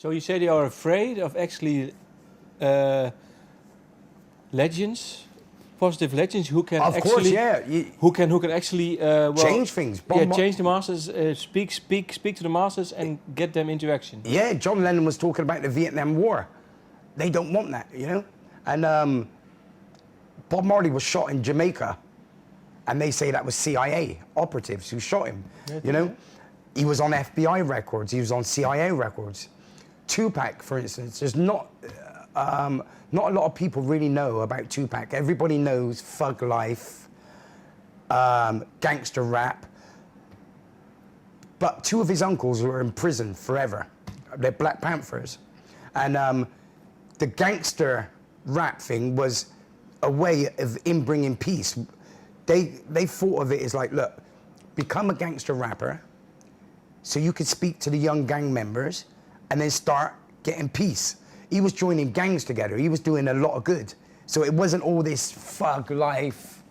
So you say they are afraid of actually legends, positive legends who can Of actually, course, yeah. who can actually change things. Change the masses, speak to the masses and get them into action. Yeah, John Lennon was talking about the Vietnam War. They don't want that, you know? And Bob Marley was shot in Jamaica, and they say that was CIA operatives who shot him, you know? He was on FBI records, he was on CIA records. Tupac, for instance, there's not a lot of people really know about Tupac. Everybody knows thug life, gangster rap. But two of his uncles were in prison forever. They're Black Panthers. And the gangster rap thing was a way of him bringing peace. They thought of it as like, look, become a gangster rapper so you could speak to the young gang members and then start getting peace. He was joining gangs together. He was doing a lot of good. So it wasn't all this thug life.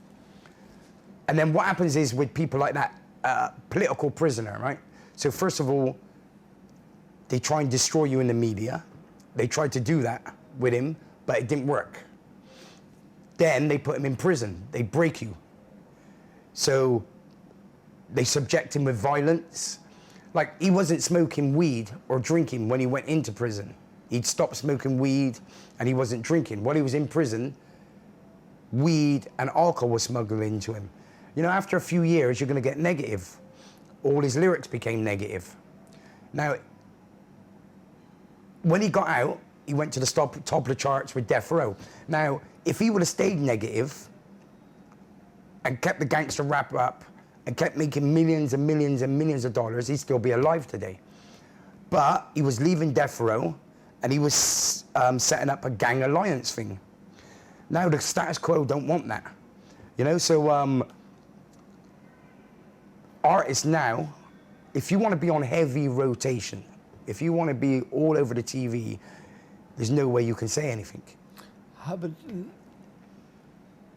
And then what happens is with people like that, political prisoner, right? So first of all, they try and destroy you in the media. They tried to do that with him, but it didn't work. Then they put him in prison. They break you. So they subject him with violence. Like, he wasn't smoking weed or drinking when he went into prison. He'd stopped smoking weed and he wasn't drinking. While he was in prison, weed and alcohol was smuggled into him. You know, after a few years, you're gonna get negative. All his lyrics became negative. Now, when he got out, he went to the top of the charts with Death Row. Now, if he would have stayed negative and kept the gangster rap up and kept making millions and millions and millions of dollars, he'd still be alive today. But he was leaving Death Row and he was setting up a gang alliance thing. Now the status quo don't want that. You know, so artists now, if you want to be on heavy rotation, if you want to be all over the TV, there's no way you can say anything. But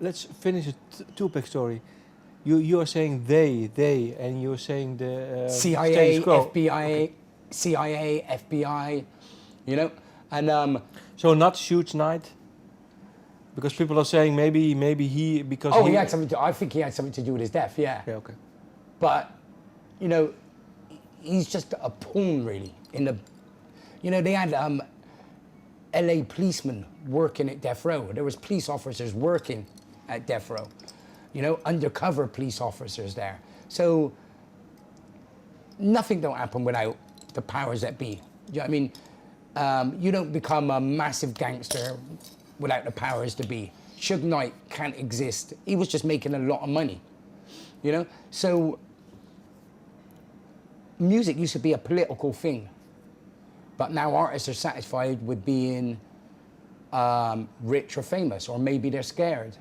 let's finish the Tupac story. You are saying they, and you're saying the CIA, status quo. FBI, okay. CIA, FBI, you know, and so not Shoot's night, because people are saying maybe he because he had something to. I think he had something to do with his death. Yeah. Yeah. Okay. But you know, he's just a pawn really. In the, you know, they had LA policemen working at Death Row. There was police officers working at Death Row. You know, undercover police officers there. So nothing don't happen without the powers that be. You know what I mean? You don't become a massive gangster without the powers to be. Suge Knight can't exist. He was just making a lot of money, you know? So music used to be a political thing, but now artists are satisfied with being rich or famous, or maybe they're scared,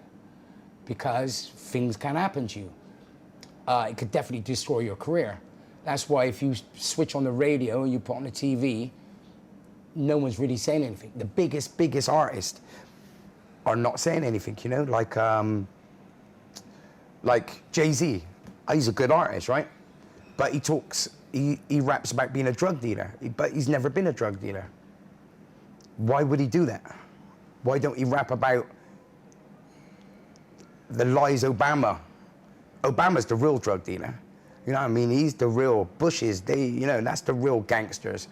because things can happen to you. It could definitely destroy your career. That's why if you switch on the radio, you put on the TV, no one's really saying anything. The biggest artists are not saying anything, you know? Like Jay-Z, he's a good artist, right? But he raps about being a drug dealer, but he's never been a drug dealer. Why would he do that? Why don't he rap about the lies Obama's the real drug dealer. You know what I mean? He's the real Bushes. You know, that's the real gangsters.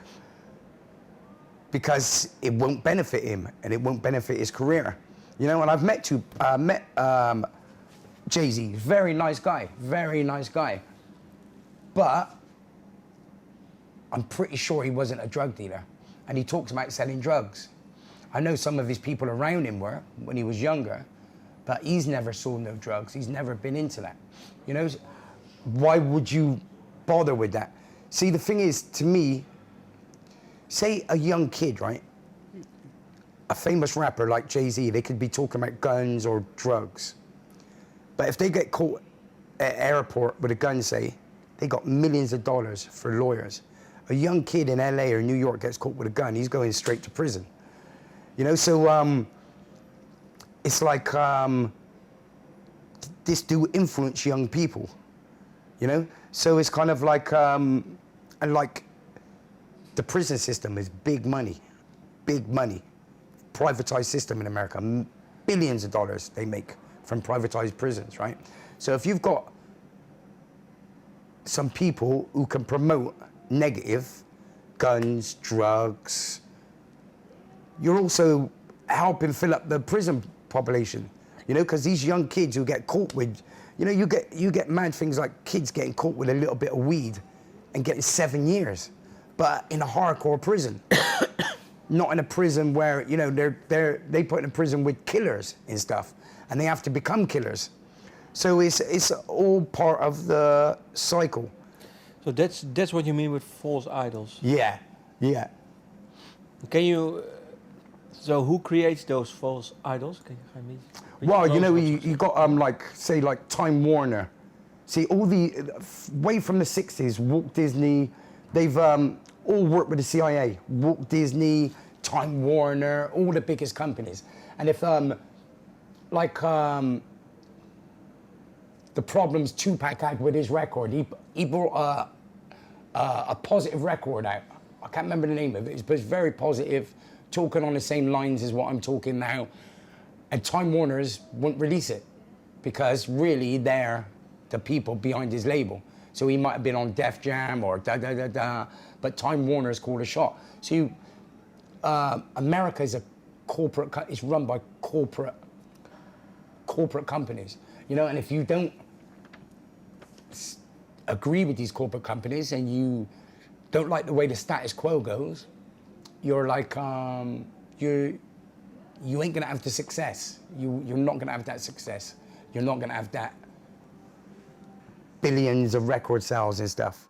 Because it won't benefit him and it won't benefit his career. You know, and I've met Jay-Z, very nice guy. But I'm pretty sure he wasn't a drug dealer. And he talks about selling drugs. I know some of his people around him were when he was younger, but he's never sold no drugs. He's never been into that. You know, why would you bother with that? See, the thing is, to me, say a young kid, right? A famous rapper like Jay-Z, they could be talking about guns or drugs. But if they get caught at an airport with a gun, say, they got millions of dollars for lawyers. A young kid in LA or New York gets caught with a gun, he's going straight to prison. You know, so it's like this do influence young people, you know? So it's kind of like the the prison system is big money, privatized system in America. Billions of dollars they make from privatized prisons, right? So if you've got some people who can promote negative, guns, drugs, you're also helping fill up the prison population, you know, because these young kids who get caught with, you know, you get mad things like kids getting caught with a little bit of weed and getting 7 years, but in a hardcore prison. Not in a prison where, you know, they put in a prison with killers and stuff, and they have to become killers. So it's all part of the cycle. So that's what you mean with false idols. Yeah, yeah. Can you? So who creates those false idols? Can you me? Well, you know, you got like say like Time Warner. See, all the way from the '60s, Walt Disney, they've all worked with the CIA. Walt Disney, Time Warner, all the biggest companies. And if the problems Tupac had with his record, he brought a positive record out. I can't remember the name of it, but it's very positive, talking on the same lines as what I'm talking now. And Time Warners wouldn't release it because really they're the people behind his label. So he might have been on Def Jam or da-da-da-da, but Time Warner's called a shot. So America is a corporate, it's run by corporate companies, you know, and if you don't agree with these corporate companies and you don't like the way the status quo goes, you're like, you ain't gonna have the success. You're not gonna have that success. You're not gonna have that billions of record sales and stuff.